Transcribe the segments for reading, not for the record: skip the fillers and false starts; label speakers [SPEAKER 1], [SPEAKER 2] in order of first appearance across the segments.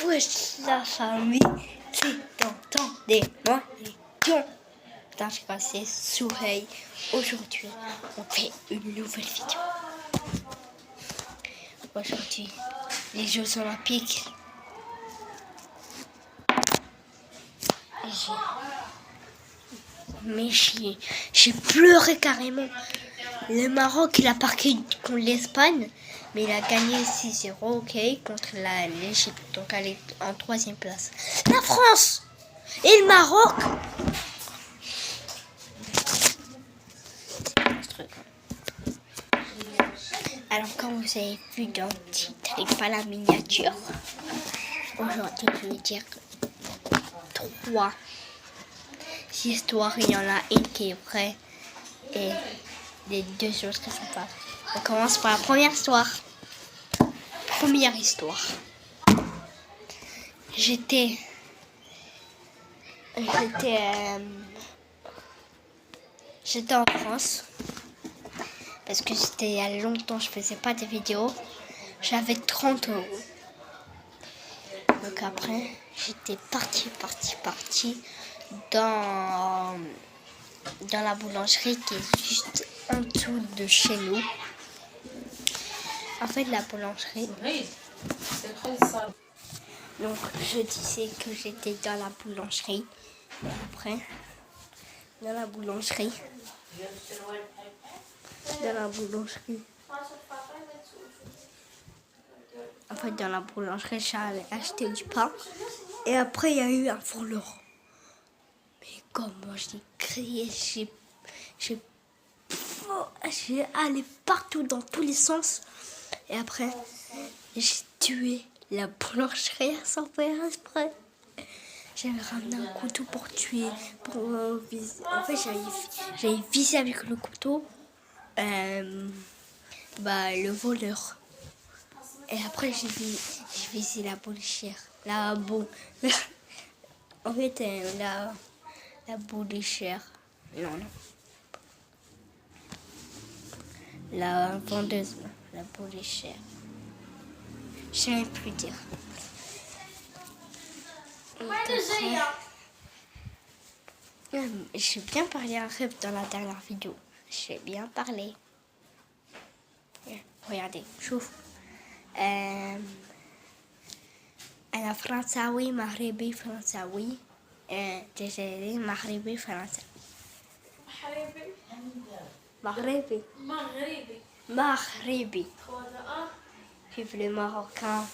[SPEAKER 1] Wesh la famille, c'est tonton des moyens. Putain, je crois que c'est Souheil. Aujourd'hui, on fait une nouvelle vidéo. Aujourd'hui, les Jeux Olympiques. Mais j'ai pleuré carrément. Le Maroc, il a marqué contre l'Espagne, mais il a gagné 6-0, ok, contre l'Égypte. Donc elle est en 3e place. La France et le Maroc. Alors, comme vous avez vu dans le titre et pas la miniature, aujourd'hui je vais dire 3 histoires. Il y en a une qui est vraie et les 2 autres qui sont pas. On commence par la première histoire. Première histoire. J'étais en France parce que c'était il y a longtemps, je faisais pas de vidéos. J'avais 30 €. Donc après, j'étais partie dans la boulangerie qui est juste en dessous de chez nous. En fait, la boulangerie. Donc, je disais que j'étais dans la boulangerie. Et après, dans la boulangerie. En fait, dans la boulangerie, j'allais acheter du pain. Et après, il y a eu un voleur. Mais comme moi, j'ai crié, j'ai allé partout dans tous les sens. Et après, j'ai tué la boulangerie sans faire exprès. J'avais ramené un couteau pour tuer, viser. En fait, j'avais visé avec le couteau le voleur. Et après, j'ai visé la boulangerie. En fait, la boulangerie. Non. La vendeuse, la boulangerie. Je sais même plus dire. J'ai bien parlé un rêve dans la dernière vidéo. J'ai bien parlé. Regardez, شوف. أنا فرنساوي مغربي فرنساوي جزائري مغربي فرنساوي. مغربي. Vive les Marocains.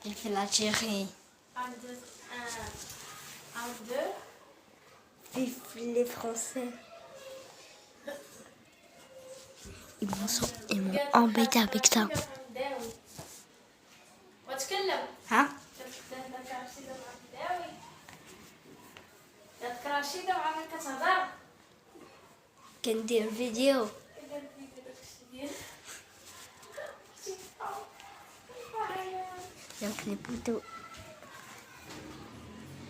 [SPEAKER 1] Vive l'Algérie.
[SPEAKER 2] 1, 2.
[SPEAKER 1] Vive les Français. Ils m'ont embêté avec ça. Hein? كندير فيديو. Donc les poteaux.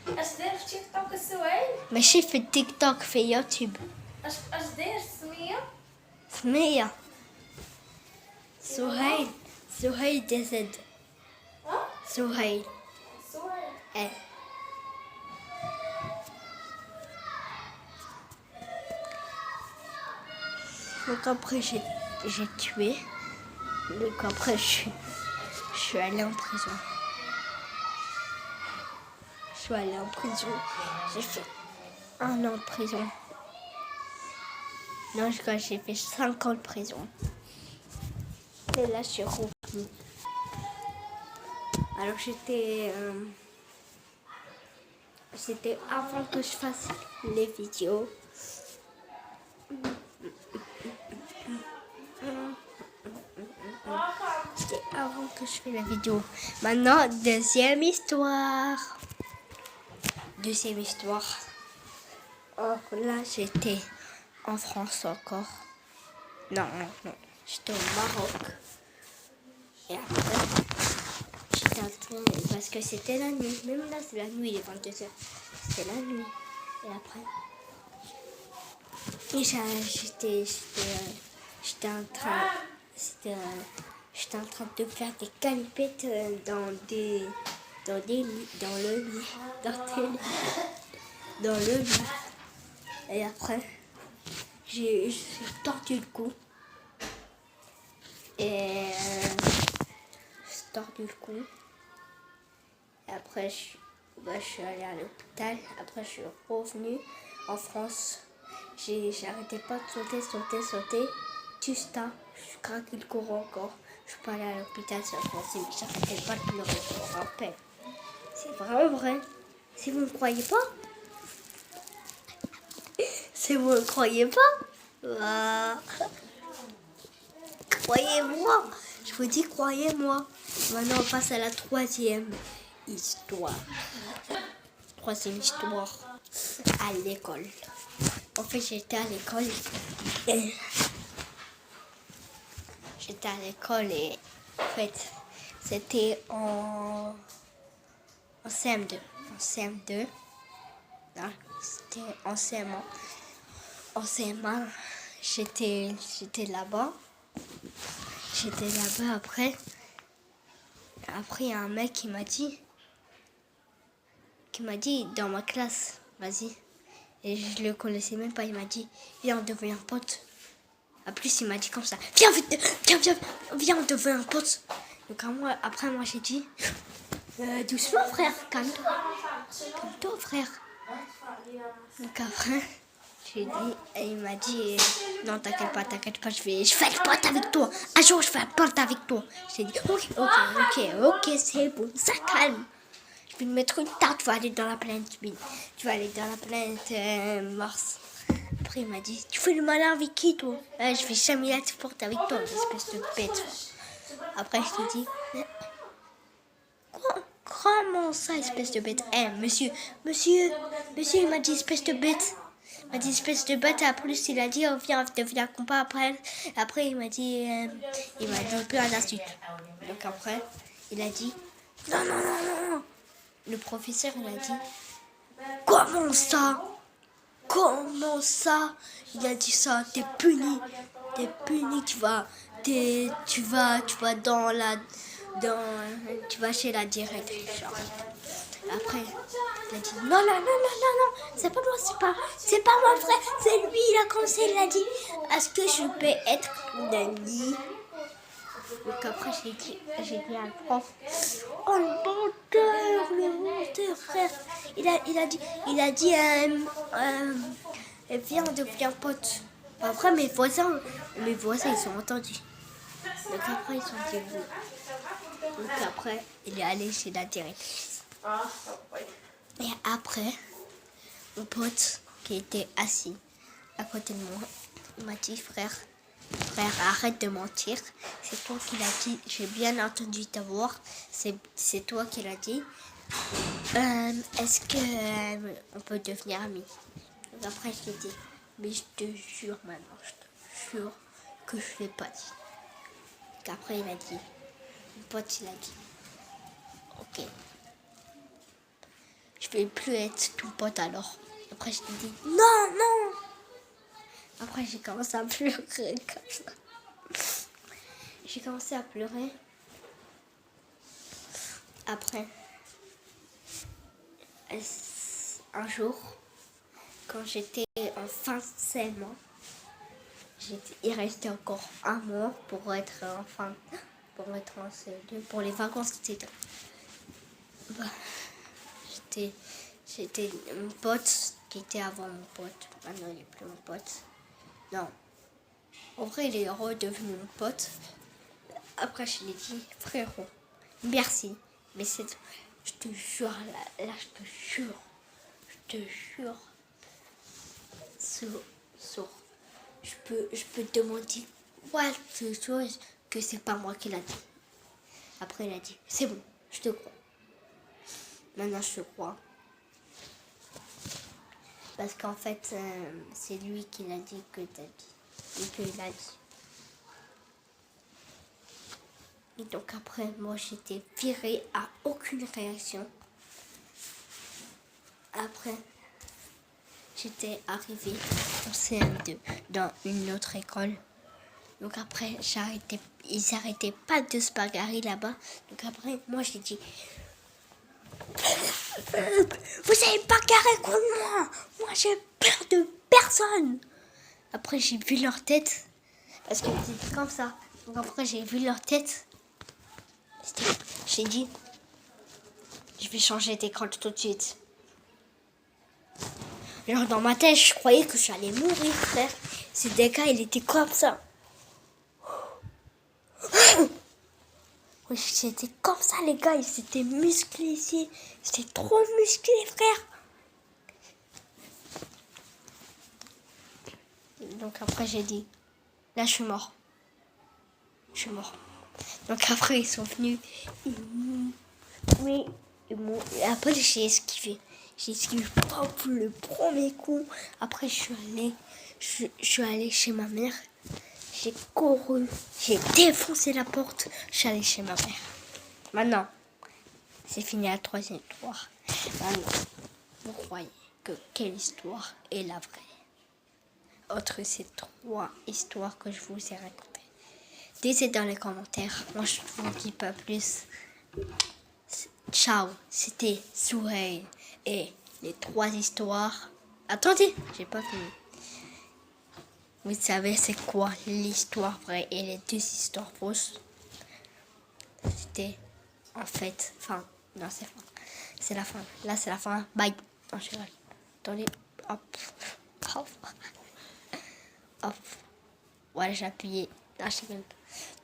[SPEAKER 2] اش داير في تيك توك السوايل؟
[SPEAKER 1] ماشي في التيك توك، في يوتيوب.
[SPEAKER 2] اش داير السمية؟
[SPEAKER 1] سمية سهيل جسد. سهيل. ايه. Donc après j'ai tué. Donc après je suis allée en prison. J'ai fait 1 an de prison. Non, j'ai fait 5 ans de prison. Et là, je suis revenue. Alors, c'était avant que je fasse les vidéos. C'était avant que je fasse la vidéo. Maintenant, deuxième histoire. Oh, là, j'étais en France encore. Non. J'étais au Maroc. Et après, j'étais en train... Parce que c'était la nuit. Même là, c'est la nuit, il est 22h. C'était la nuit. Et après... Et j'étais en train... j'étais en train de faire des calipettes dans le lit, dans le lit. Et après, j'ai tordu le cou. Et j'ai tordu le cou. Et après, je suis allée à l'hôpital. Après, je suis revenue en France. J'arrêtais pas de sauter. Justin, je craquais le courant encore. Je suis pas allée à l'hôpital cette fois-ci, mais j'arrêtais pas de pleurer, je me rappelle. C'est vraiment vrai. Si vous ne croyez pas, si vous ne croyez pas, croyez-moi. Je vous dis, croyez-moi. Maintenant, on passe à la troisième histoire. Troisième histoire, à l'école. En fait, j'étais à l'école et en fait, c'était en CM2. En CM2. Non, c'était en CM1. En CM1, j'étais là-bas. Après, il y a un mec qui m'a dans ma classe, vas-y. Et je le connaissais même pas, il m'a dit, viens, on devient pote. En plus, il m'a dit comme ça, viens, on devient pote. Donc après, moi j'ai dit, doucement frère, calme-toi frère. Donc après, il m'a dit, non t'inquiète pas, je vais être pote avec toi. Un jour je vais être pote avec toi. J'ai dit, ok, c'est bon, ça calme. Je vais te mettre une tarte, tu vas aller dans la planète Mars. Après il m'a dit, tu fais le malin avec qui toi? Je vais jamais être pote avec toi, espèce de bête. Après je te dis, comment ça, espèce de bête? Monsieur, il m'a dit espèce de bête. En plus, il a dit, oh, viens, compas après. Après, il m'a dit plein d'insultes. Donc après, il a dit, non. Le professeur, il a dit, comment ça? Il a dit ça, t'es puni, tu vas chez la directrice. Après, il a dit non, c'est pas moi frère, c'est lui, il a commencé, il a dit, est-ce que je peux être Nani? Donc après, j'ai dit à le prof, oh le menteur frère. Il a dit, viens, on devient pote. Après, mes voisins, ils ont entendu. Donc après, ils sont dit oui. Donc après, il est allé chez la directrice. Et après, mon pote qui était assis à côté de moi, il m'a dit, frère, arrête de mentir. C'est toi qui l'as dit. J'ai bien entendu ta voix. C'est toi qui l'as dit. Est-ce que on peut devenir amis? Donc après, je lui ai dit, mais je te jure maintenant, que je ne l'ai pas dit. Donc après, il a dit, mon pote, il a dit, ok. Je vais plus être ton pote alors. Après, je te dis, non. Après, j'ai commencé à pleurer comme ça. Après, un jour, quand j'étais en fin de CM1, il restait encore un mois pour être en CE2, pour les vacances, etc. C'était mon pote qui était avant mon pote. Maintenant, il n'est plus mon pote. Non. En vrai, il est redevenu mon pote. Après, je lui ai dit, frérot, merci. Mais je te jure, là, je te jure. Je peux te demander quelque chose que c'est pas moi qui l'a dit. Après, il a dit, c'est bon, je te crois. Maintenant, je te crois. Parce qu'en fait, c'est lui qui l'a dit que t'as dit. Et qu'il a dit. Et donc après, moi, j'étais virée à aucune réaction. Après, j'étais arrivée en CM2 dans une autre école. Donc après, ils s'arrêtaient pas de se bagarrer là-bas. Donc après, moi j'ai dit, vous avez bagarré contre moi. Moi j'ai peur de personne. Après j'ai vu leur tête. Parce que c'était comme ça. Donc après j'ai vu leur tête. J'ai dit, je vais changer d'écran tout de suite. Genre dans ma tête, je croyais que j'allais mourir, frère. Ces dégâts, il était comme ça. Oui, c'était comme ça, les gars. Ils étaient musclés ici. C'était trop musclé, frère. Donc après, j'ai dit, là, je suis mort. Je suis mort. Donc après, ils sont venus. Après, j'ai esquivé. J'ai esquivé pas pour le premier coup. Après, je suis allée chez ma mère. J'ai couru. J'ai défoncé la porte. Je suis allée chez ma mère. Maintenant, c'est fini la 3e histoire. Maintenant, vous croyez que quelle histoire est la vraie? Entre ces 3 histoires que je vous ai racontées. Dites dans les commentaires. Moi, je vous dis pas plus. Ciao, c'était Souheil et les 3 histoires. Attendez, j'ai pas fini. Vous savez c'est quoi l'histoire vraie et les 2 histoires fausses? C'était en fait fin. Non, c'est fin. C'est la fin. Là, c'est la fin. Bye. Non, je rigole. Attendez. Hop. Hop. Hop. Voilà, j'ai appuyé. Là, je rigole.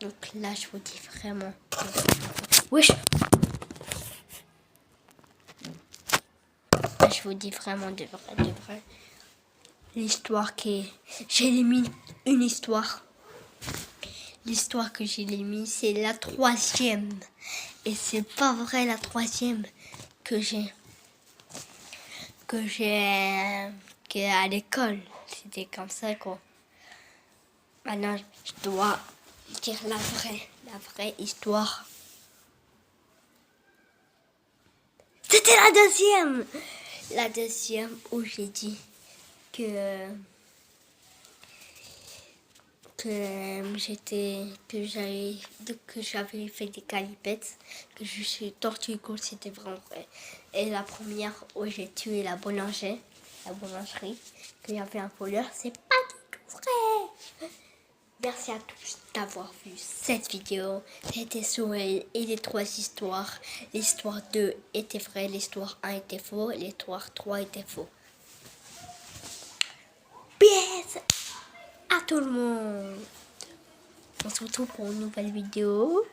[SPEAKER 1] Donc là, je vous dis vraiment. Wesh. Là, je vous dis vraiment de vrai. L'histoire j'ai mis une histoire. L'histoire que j'ai mis, c'est la 3e. Et c'est pas vrai la 3e que à l'école. C'était comme ça, quoi. Maintenant, je dois dire la vraie histoire. C'était la 2e. La 2e où j'ai dit que j'avais fait des calipettes, que je suis tortue cool, c'était vraiment vrai. Et la première où j'ai tué la boulangerie, qu'il y avait un voleur, c'est pas du tout vrai. Merci à tous d'avoir vu cette vidéo. C'était Souheil et les 3 histoires. L'histoire 2 était vraie, l'histoire 1 était faux, l'histoire 3 était faux. Peace à tout le monde. On se retrouve pour une nouvelle vidéo.